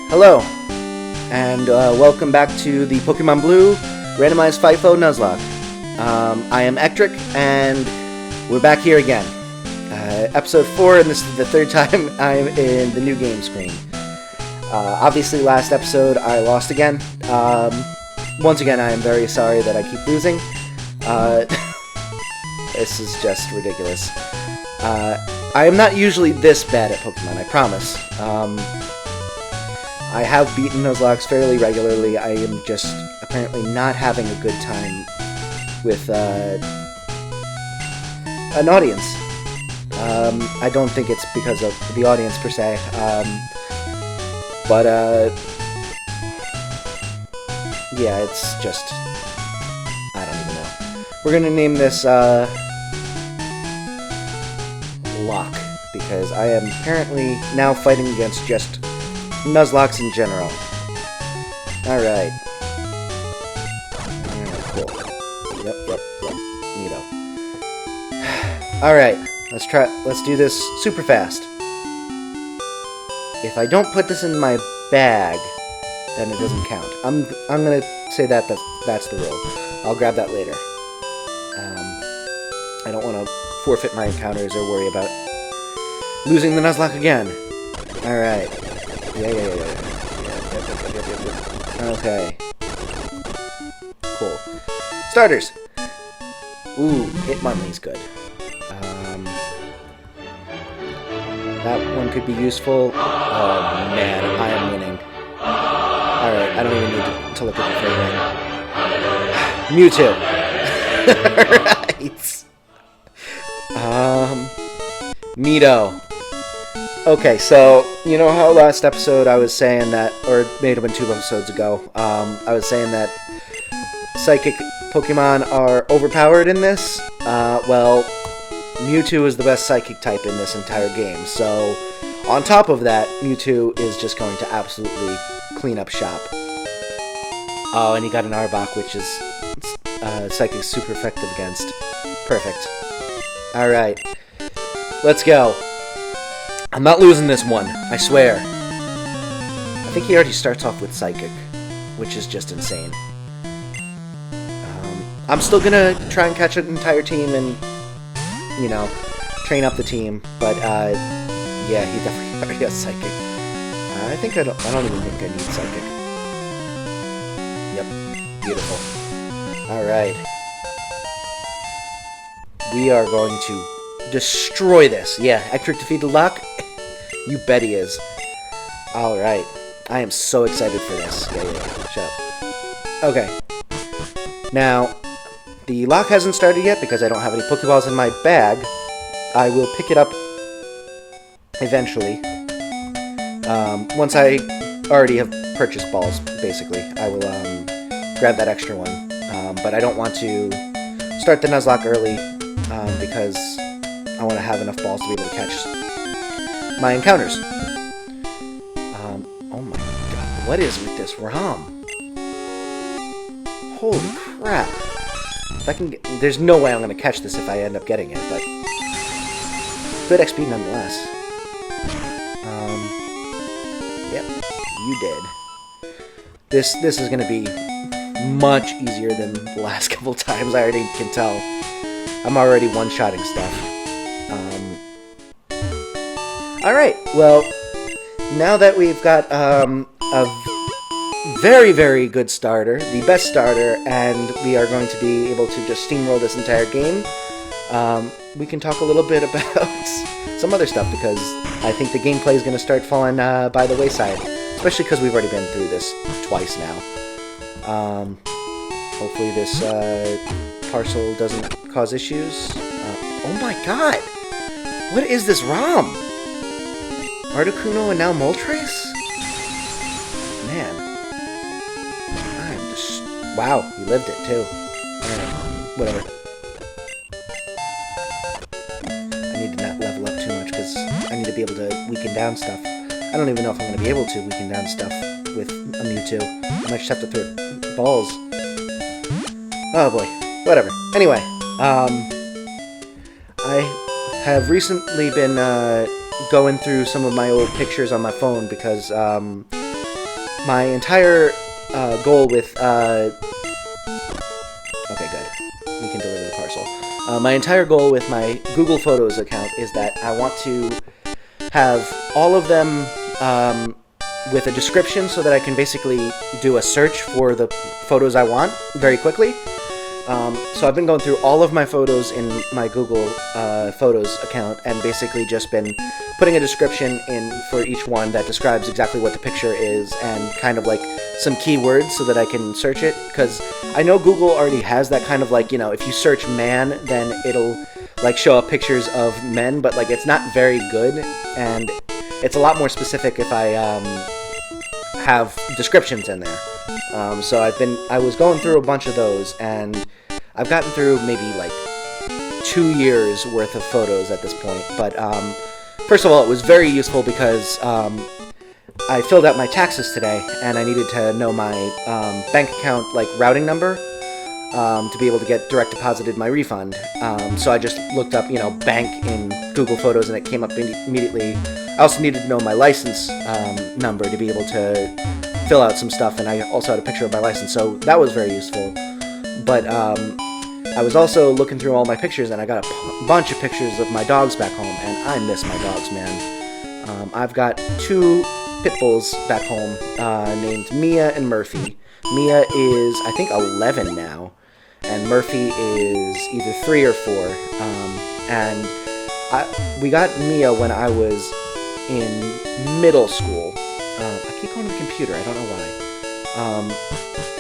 Hello, and welcome back to the Pokemon Blue Randomized FIFO Nuzlocke. I am Ectric, and we're back here again. Episode 4, and this is the third time I'm in the new game screen. Obviously, last episode I lost again. Once again, I am very sorry that I keep losing. This is just ridiculous. I am not usually this bad at Pokemon, I promise. I have beaten Nuzlocke fairly regularly. I am just apparently not having a good time with an audience. I don't think it's because of the audience per se, but yeah, it's just, I don't even know. We're gonna name this Locke, because I am apparently now fighting against just Nuzlocks in general. Alright. Cool. Yep. Neato. Alright, let's do this super fast. If I don't put this in my bag, then it doesn't count. I'm gonna say that's the rule. I'll grab that later. I don't want to forfeit my encounters or worry about losing the Nuzlocke again. Alright. Yeah. Okay. Cool. Starters! Ooh, Hitmonlee's good. That one could be useful. Oh man, I am winning. Alright, I don't even need to look at the frame line. Mewtwo! Alright. Neato. Okay, so, you know how last episode I was saying that, or it may have been 2 episodes ago, I was saying that Psychic Pokemon are overpowered in this? Well, Mewtwo is the best Psychic type in this entire game, so on top of that, Mewtwo is just going to absolutely clean up shop. Oh, and he got an Arbok, which is Psychic super effective against. Perfect. Alright, let's go. I'm not losing this one, I swear. I think he already starts off with Psychic, which is just insane. I'm still gonna try and catch an entire team and, you know, train up the team, but, yeah, he definitely already has Psychic. I don't even think I need Psychic. Yep, beautiful. Alright. We are going to destroy this. Yeah, Ectric defeated Locke? You bet he is. Alright. I am so excited for this. Yeah. Shut up. Okay. Now, the Locke hasn't started yet because I don't have any Pokeballs in my bag. I will pick it up eventually. Once I already have purchased balls, basically. I will grab that extra one. But I don't want to start the Nuzlocke early because I want to have enough balls to be able to catch my encounters. Oh my god, what is with this ROM? Holy crap. If I can get, there's no way I'm going to catch this if I end up getting it, but good XP nonetheless. Yep, you did. This is going to be much easier than the last couple times, I already can tell. I'm already one-shotting stuff. Alright, well, now that we've got a very, very good starter, the best starter, and we are going to be able to just steamroll this entire game, we can talk a little bit about some other stuff, because I think the gameplay is going to start falling by the wayside, especially because we've already been through this twice now. Hopefully this parcel doesn't cause issues. Oh my god! What is this ROM? Articuno and now Moltres? Man. I'm just... Wow, he lived it too. Alright, whatever. I need to not level up too much because I need to be able to weaken down stuff. I don't even know if I'm going to be able to weaken down stuff with a Mewtwo. I might just have to throw balls. Oh boy. Whatever. Anyway, I have recently been going through some of my old pictures on my phone because my entire goal with... okay, good. We can deliver the parcel. My entire goal with my Google Photos account is that I want to have all of them with a description so that I can basically do a search for the photos I want very quickly. So I've been going through all of my photos in my Google Photos account and basically just been putting a description in for each one that describes exactly what the picture is and kind of like some keywords so that I can search it, because I know Google already has that kind of like, you know, if you search man, then it'll like show up pictures of men, but like it's not very good, and it's a lot more specific if I have descriptions in there. So I was going through a bunch of those, and I've gotten through maybe like 2 years worth of photos at this point. But first of all, it was very useful because I filled out my taxes today, and I needed to know my bank account like routing number to be able to get direct deposited my refund. So I just looked up, you know, bank in Google Photos, and it came up immediately. I also needed to know my license number to be able to fill out some stuff, and I also had a picture of my license, so that was very useful. But I was also looking through all my pictures, and I got a bunch of pictures of my dogs back home, and I miss my dogs, man. I've got 2 pit bulls back home named Mia and Murphy. Mia is, I think, 11 now, and Murphy is either 3 or 4. And we got Mia when I was in middle school. I keep going to the computer, I don't know why.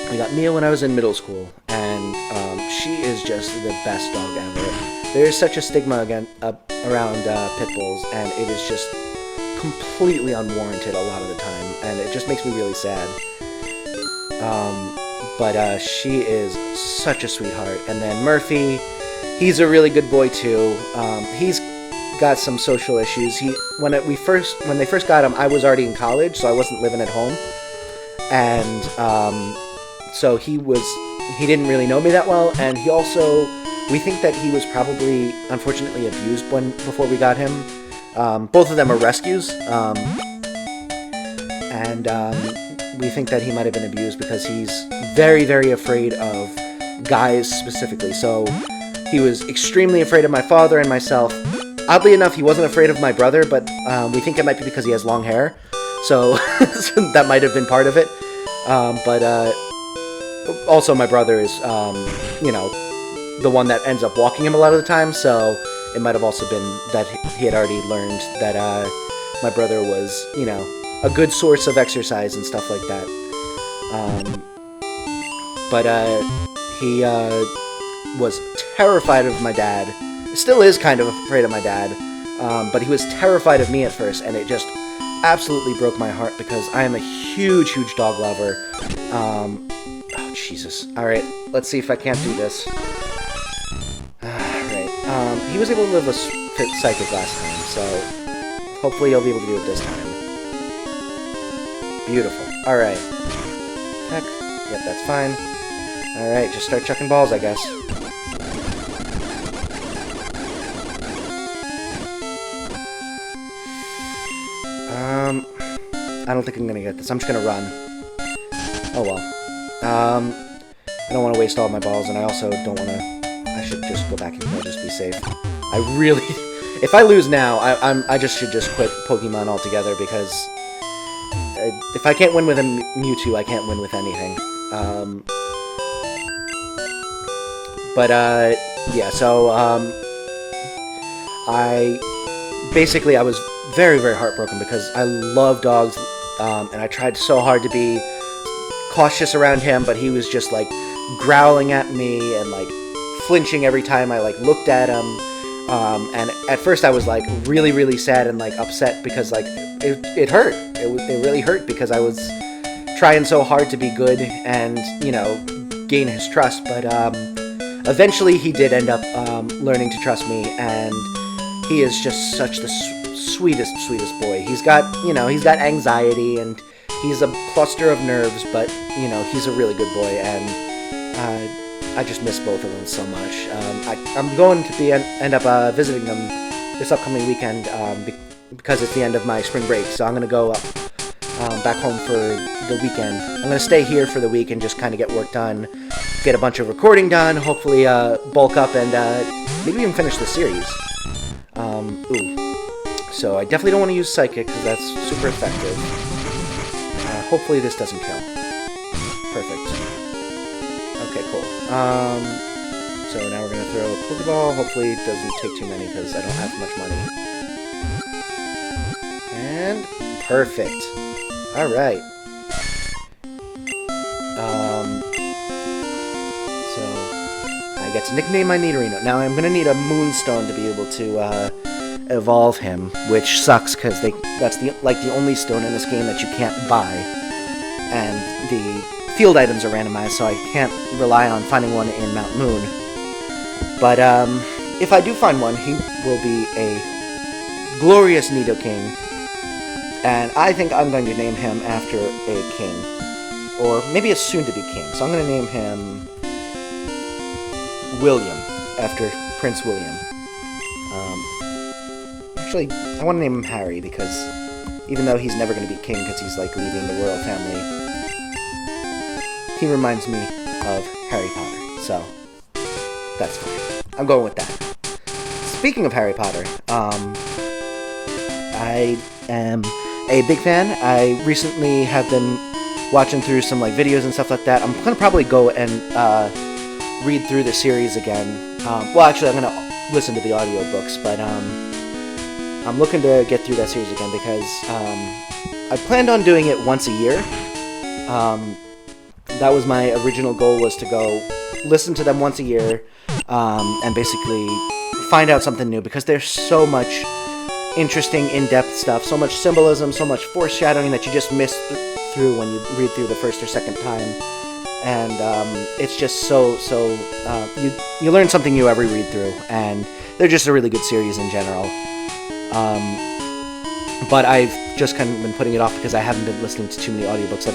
I got Mia when I was in middle school, and she is just the best dog ever. There is such a stigma around pit bulls, and it is just completely unwarranted a lot of the time, and it just makes me really sad. But she is such a sweetheart. And then Murphy, he's a really good boy too. He's got some social issues. When they first got him, I was already in college, so I wasn't living at home, and so he didn't really know me that well, and we think that he was probably unfortunately abused before we got him. Both of them are rescues, and we think that he might have been abused because he's very, very afraid of guys specifically. So he was extremely afraid of my father and myself. Oddly enough, he wasn't afraid of my brother, but we think it might be because he has long hair, so that might have been part of it. But also my brother is, you know, the one that ends up walking him a lot of the time, so it might have also been that he had already learned that my brother was, you know, a good source of exercise and stuff like that. But he was terrified of my dad. Still is kind of afraid of my dad, but he was terrified of me at first, and it just absolutely broke my heart because I am a huge, huge dog lover. Oh, Jesus. Alright, let's see if I can't do this. Alright, he was able to live with psychic last time, so hopefully he'll be able to do it this time. Beautiful. Alright. Heck. Yep, that's fine. Alright, just start chucking balls, I guess. I don't think I'm gonna get this. I'm just gonna run. Oh well. I don't want to waste all my balls, and I also don't want to... I should just go back and just be safe. I really... If I lose now, I just should just quit Pokemon altogether, because if I can't win with a Mewtwo, I can't win with anything. Yeah, so, I was very, very heartbroken because I love dogs, and I tried so hard to be cautious around him, but he was just, like, growling at me and, like, flinching every time I, like, looked at him. And at first I was, like, really, really sad and, like, upset because, like, it hurt. It really hurt because I was trying so hard to be good and, you know, gain his trust. But eventually he did end up learning to trust me, and he is just such the sweetest, sweetest boy. He's got, you know, he's got anxiety, and he's a cluster of nerves, but, you know, he's a really good boy, and I just miss both of them so much. I'm going to end up visiting them this upcoming weekend because it's the end of my spring break, so I'm going to go back home for the weekend. I'm going to stay here for the week and just kind of get work done, get a bunch of recording done, hopefully bulk up and maybe even finish the series. So I definitely don't want to use Psychic because that's super effective. Hopefully this doesn't kill. Perfect. Okay, cool. So now we're going to throw a Pokeball. Hopefully it doesn't take too many because I don't have much money. And perfect. Alright. So I get to nickname my Nidorino. Now I'm going to need a Moonstone to be able to evolve him, which sucks because that's the only stone in this game that you can't buy. And the field items are randomized, so I can't rely on finding one in Mount Moon. But if I do find one, he will be a glorious Nidoking, and I think I'm going to name him after a king, or maybe a soon-to-be king. So I'm going to name him William, after Prince William. Actually, I want to name him Harry, because even though he's never going to be king because he's like leaving the royal family, he reminds me of Harry Potter, so that's fine. I'm going with that. Speaking of Harry Potter, I am a big fan. I recently have been watching through some like videos and stuff like that. I'm going to probably go and read through the series again. Well, actually, I'm going to listen to the audiobooks, but I'm looking to get through that series again because I planned on doing it once a year. That was my original goal, was to go listen to them once a year and basically find out something new, because there's so much interesting, in-depth stuff, so much symbolism, so much foreshadowing that you just miss through when you read through the first or second time. And it's just so you learn something new every read through, and they're just a really good series in general. But I've just kind of been putting it off because I haven't been listening to too many audiobooks.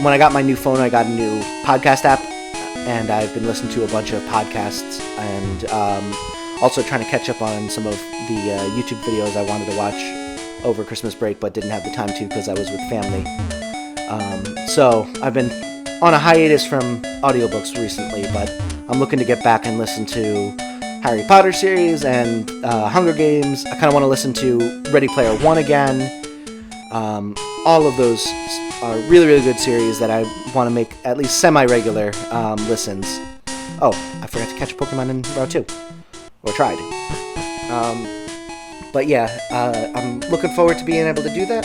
When I got my new phone, I got a new podcast app, and I've been listening to a bunch of podcasts, and also trying to catch up on some of the YouTube videos I wanted to watch over Christmas break but didn't have the time to because I was with family. So I've been on a hiatus from audiobooks recently, but I'm looking to get back and listen to Harry Potter series and Hunger Games. I kind of want to listen to Ready Player One again. All of those are really, really good series that I want to make at least semi-regular listens. Oh, I forgot to catch a Pokemon in Route 2. Or tried. But yeah, I'm looking forward to being able to do that.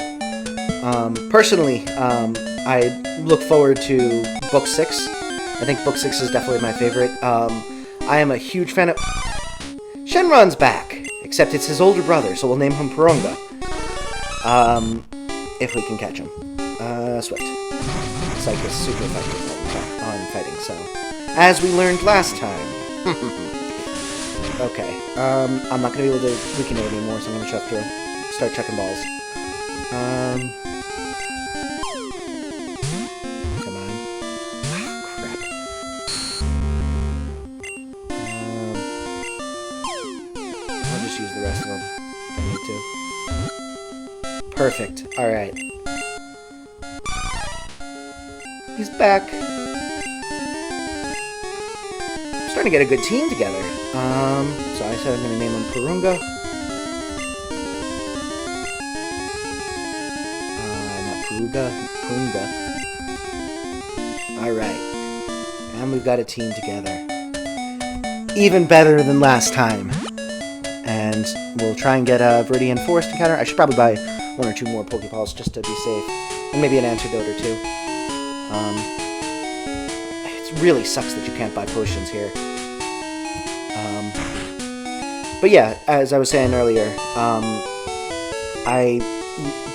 Personally, I look forward to Book 6. I think Book 6 is definitely my favorite. I am a huge fan of... Shenron's back! Except it's his older brother, so we'll name him Purunga. If we can catch him. Swift. Psych is super effective on fighting, so... As we learned last time. Okay. I'm not going to be able to weaken it anymore, so I'm going to start chucking balls. Come on. Crap. I'll just use the rest of them if I need to. Perfect. Alright. He's back. I'm starting to get a good team together. So I said I'm going to name him Purunga. Not Purunga. Alright. And we've got a team together. Even better than last time. And we'll try and get a Viridian Forest encounter. I should probably buy 1 or 2 more Pokeballs just to be safe. And maybe an antidote or 2. It really sucks that you can't buy potions here. But yeah, as I was saying earlier,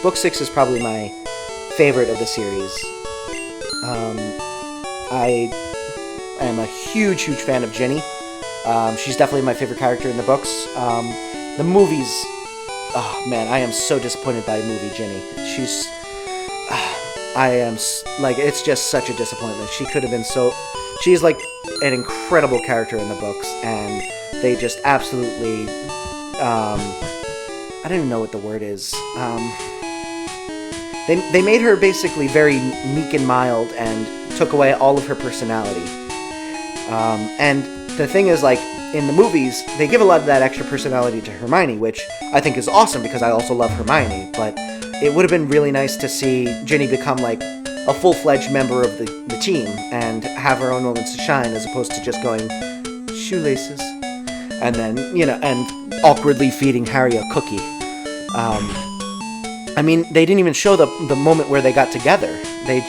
Book 6 is probably my favorite of the series. I am a huge fan of Ginny. She's definitely my favorite character in the books. The movies... Oh, man, I am so disappointed by movie Ginny. It's just such a disappointment. She could have been so... She's, like, an incredible character in the books, and they just absolutely... I don't even know what the word is. they made her basically very meek and mild and took away all of her personality. And the thing is, like, in the movies, they give a lot of that extra personality to Hermione, which I think is awesome because I also love Hermione, but it would have been really nice to see Ginny become, like, a full-fledged member of the team and have her own moments to shine as opposed to just going, shoelaces, and then, and awkwardly feeding Harry a cookie. I mean, they didn't even show the moment where they got together. They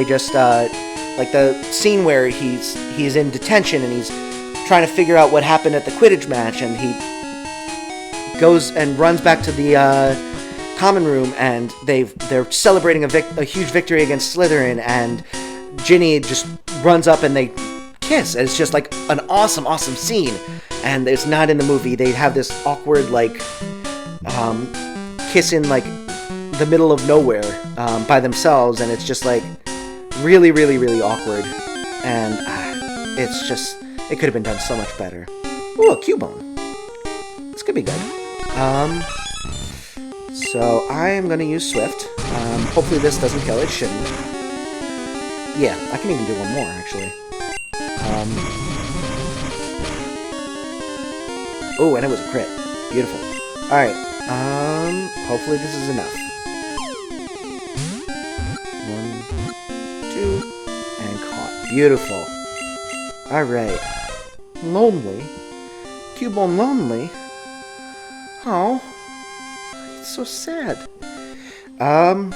just, like the scene where he's in detention and he's trying to figure out what happened at the Quidditch match, and he goes and runs back to the common room, and they're celebrating a huge victory against Slytherin, and Ginny just runs up and they kiss. And it's just like an awesome scene, and it's not in the movie. They have this awkward like kiss in like the middle of nowhere by themselves, and it's just like really awkward, and it's just, it could have been done so much better. Ooh, a Cubone. This could be good. So I am going to use Swift. Hopefully this doesn't kill. It shouldn't. Yeah, I can even do one more, actually. Oh, and it was a crit. Beautiful. Alright, hopefully this is enough. 1, 2, and caught. Beautiful. Alright. Lonely. Cubone lonely. Oh. It's so sad. We're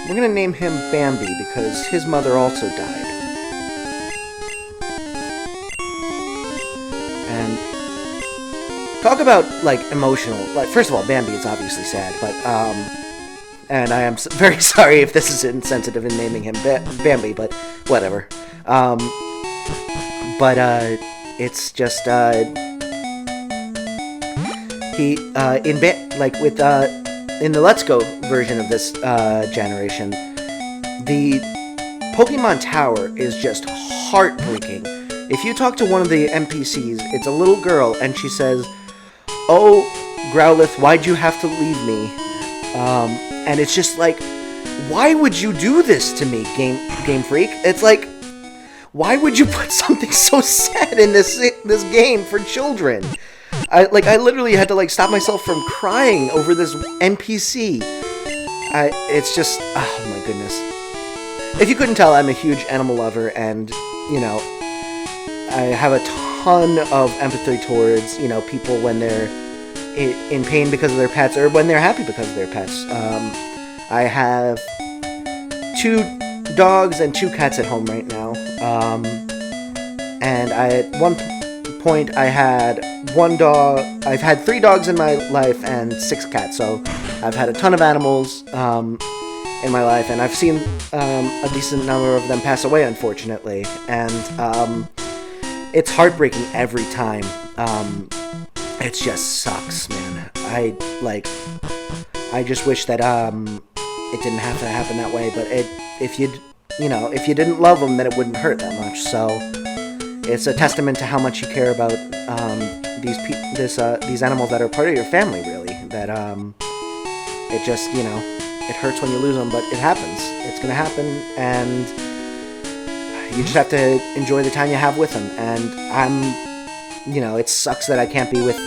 gonna name him Bambi because his mother also died. And talk about, like, emotional. Like, first of all, Bambi is obviously sad, but, and I am very sorry if this is insensitive in naming him Bambi, but whatever. But it's just, in the Let's Go version of this generation, the Pokemon Tower is just heartbreaking. If you talk to one of the NPCs, it's a little girl, and she says, "Oh, Growlithe, why'd you have to leave me?" And it's just like, why would you do this to me, Game Freak? It's like, why would you put something so sad in this game for children? I literally had to, like, stop myself from crying over this NPC. It's just, oh my goodness. If you couldn't tell, I'm a huge animal lover, and, I have a ton of empathy towards, people when they're in pain because of their pets, or when they're happy because of their pets. I have 2 dogs and 2 cats at home right now. And at one point I had 1 dog. I've had 3 dogs in my life and 6 cats, so I've had a ton of animals in my life, and I've seen a decent number of them pass away, unfortunately, and it's heartbreaking every time. It just sucks, man. I just wish that it didn't have to happen that way, but if you didn't love them, then it wouldn't hurt that much. So it's a testament to how much you care about these animals that are part of your family, really. That it just, it hurts when you lose them, but it happens. It's gonna happen, and you just have to enjoy the time you have with them. And it sucks that I can't be with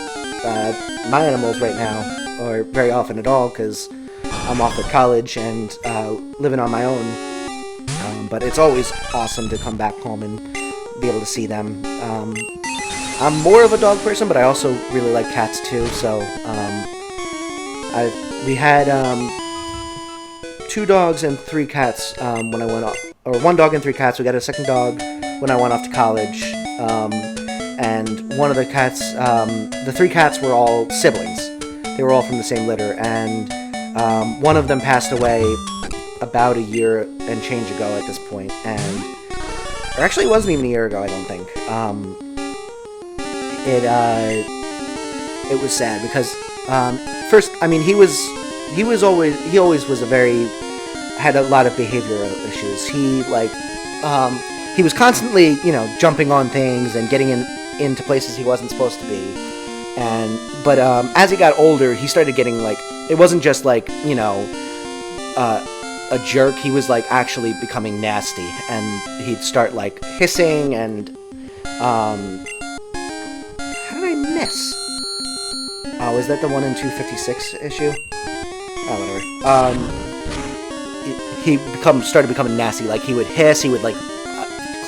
my animals right now, or very often at all, because I'm off at college and living on my own. But it's always awesome to come back home and be able to see them. I'm more of a dog person, but I also really like cats too. So we had 2 dogs and 3 cats when I went off, or 1 dog and 3 cats. We got a second dog when I went off to college, and one of the cats, the 3 cats were all siblings. They were all from the same litter, and one of them passed away about a year and change ago at this point, and or actually it wasn't even a year ago, I don't think. It was sad because first, I mean, he always was had a lot of behavioral issues. He was constantly, jumping on things and getting into places he wasn't supposed to be. But as he got older, he started getting, it wasn't just a jerk. He was like actually becoming nasty, and he'd start like hissing and how did I miss? Was that the 1 in 256 issue? Oh, whatever. He started becoming nasty. Like, he would hiss, he would like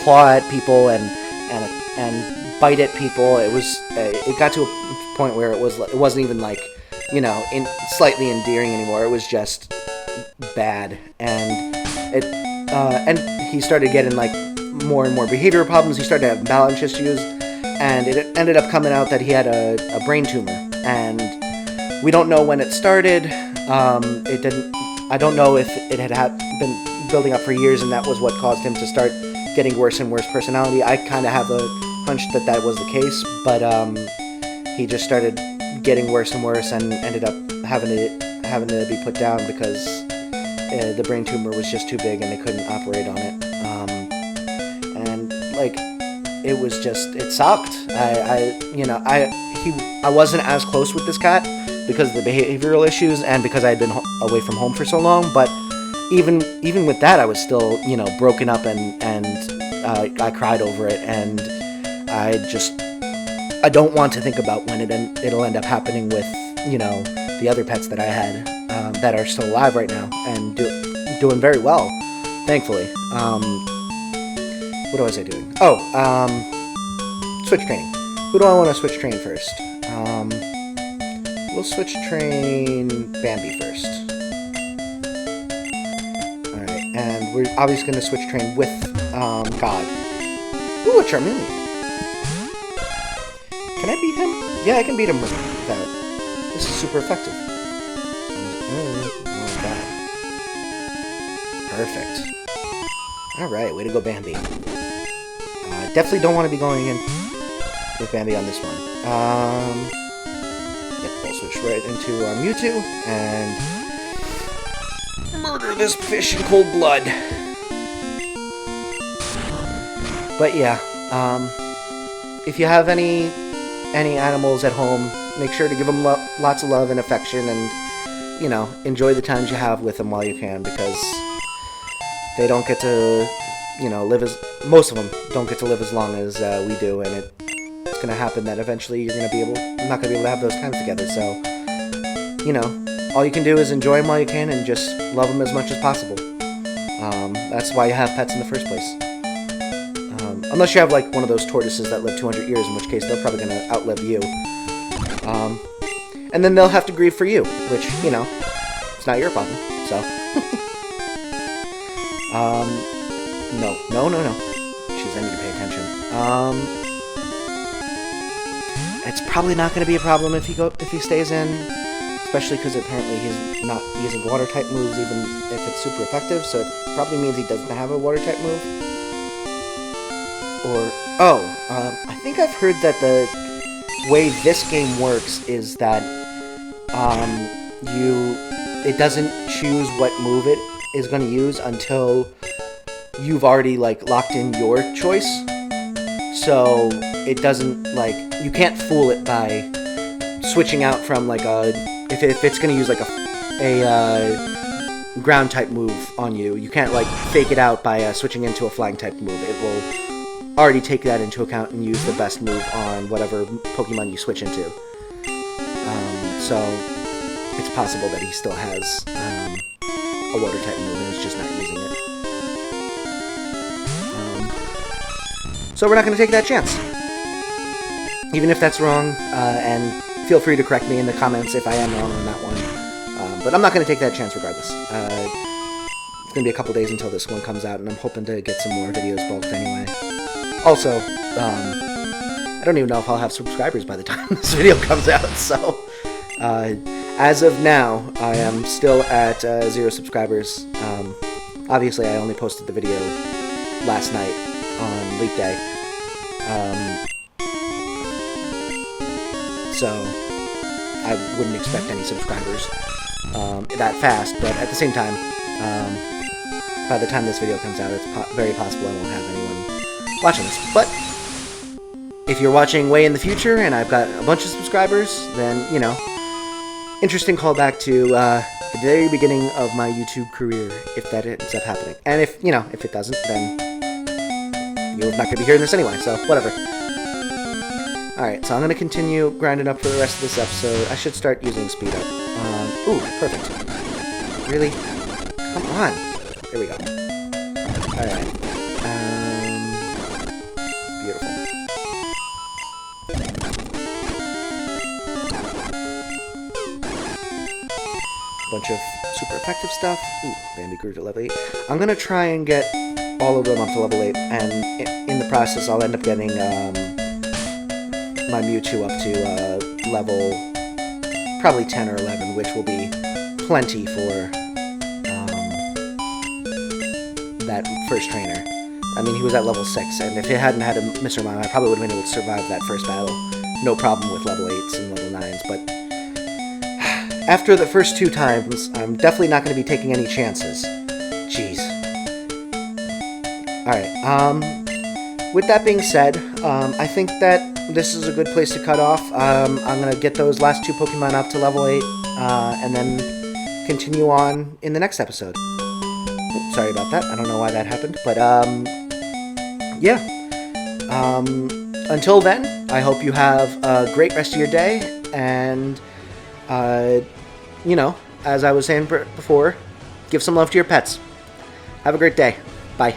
claw at people and bite at people. It got to a point where it wasn't even like, you know, slightly endearing anymore. It was just bad, and he started getting like more and more behavioral problems. He started to have balance issues, and it ended up coming out that he had a brain tumor, and we don't know when it started. It didn't. I don't know if it had been building up for years, and that was what caused him to start getting worse and worse personality. I kind of have a hunch that was the case, but he just started getting worse and worse, and ended up having to be put down because the brain tumor was just too big and they couldn't operate on it. And like, it sucked. I wasn't as close with this cat because of the behavioral issues and because I had been away from home for so long. But even with that, I was still, you know, broken up, and I cried over it, and I don't want to think about when it'll end up happening with, you know, the other pets that I had that are still alive right now and doing very well, thankfully. What was I doing? Oh, switch training. Who do I want to switch train first? We'll switch train Bambi first. Alright, and we're obviously going to switch train with God. Ooh, a Charmeleon. Can I beat him? Yeah, I can beat him with that. This is super effective. Oh, God. Perfect. Alright, way to go, Bambi. Definitely don't want to be going in with Bambi on this one. Yep, we'll switch right into our Mewtwo and murder this fish in cold blood. But yeah, if you have any animals at home, make sure to give them lots of love and affection, and, you know, enjoy the times you have with them while you can, because they don't get to, you know, most of them don't get to live as long as we do, and it's going to happen that eventually you're not going to be able to have those times together. So, you know, all you can do is enjoy them while you can and just love them as much as possible. That's why you have pets in the first place. Unless you have, like, one of those tortoises that live 200 years, in which case they're probably going to outlive you. And then they'll have to grieve for you, which, you know, it's not your problem, so. No. Jeez, I need to pay attention. It's probably not going to be a problem if he stays in, especially because apparently he's not using water-type moves, even if it's super effective, so it probably means he doesn't have a water-type move. I think I've heard that the way this game works is that it doesn't choose what move it is going to use until you've already, like, locked in your choice. So it doesn't, like, you can't fool it by switching out from, like, if it's going to use, like, a ground type move on you, you can't, like, fake it out by switching into a flying type move. It will already take that into account and use the best move on whatever Pokemon you switch into. So it's possible that he still has a water type move and is just not using it. So we're not going to take that chance. Even if that's wrong, and feel free to correct me in the comments if I am wrong on that one. But I'm not going to take that chance regardless. It's going to be a couple days until this one comes out, and I'm hoping to get some more videos bulked anyway. Also, I don't even know if I'll have subscribers by the time this video comes out, so as of now, I am still at 0 subscribers. Obviously, I only posted the video last night on Leap Day, so I wouldn't expect any subscribers that fast, but at the same time, by the time this video comes out, it's very possible I won't have anyone watching this. But if you're watching way in the future and I've got a bunch of subscribers, then, you know, interesting callback to the very beginning of my YouTube career, if that ends up happening. And if it doesn't, then you're not going to be hearing this anyway, so whatever. Alright, so I'm going to continue grinding up for the rest of this episode. I should start using speed up. Ooh, perfect. Really? Come on. There we go. Alright. Beautiful. Bunch of super effective stuff. Ooh, Bambi grew to level 8. I'm going to try and get all of them up to level 8, and in the process I'll end up getting my Mewtwo up to level probably 10 or 11, which will be plenty for that first trainer. I mean, he was at level 6, and if it hadn't had a Mr. Mime, I probably would have been able to survive that first battle. No problem with level 8s and level 9s, but after the first 2 times, I'm definitely not going to be taking any chances. Jeez. Alright, with that being said, I think that this is a good place to cut off. I'm going to get those last 2 Pokemon up to level 8, and then continue on in the next episode. Oops, sorry about that. I don't know why that happened, but, yeah. Until then, I hope you have a great rest of your day, and, as I was saying before, give some love to your pets. Have a great day. Bye.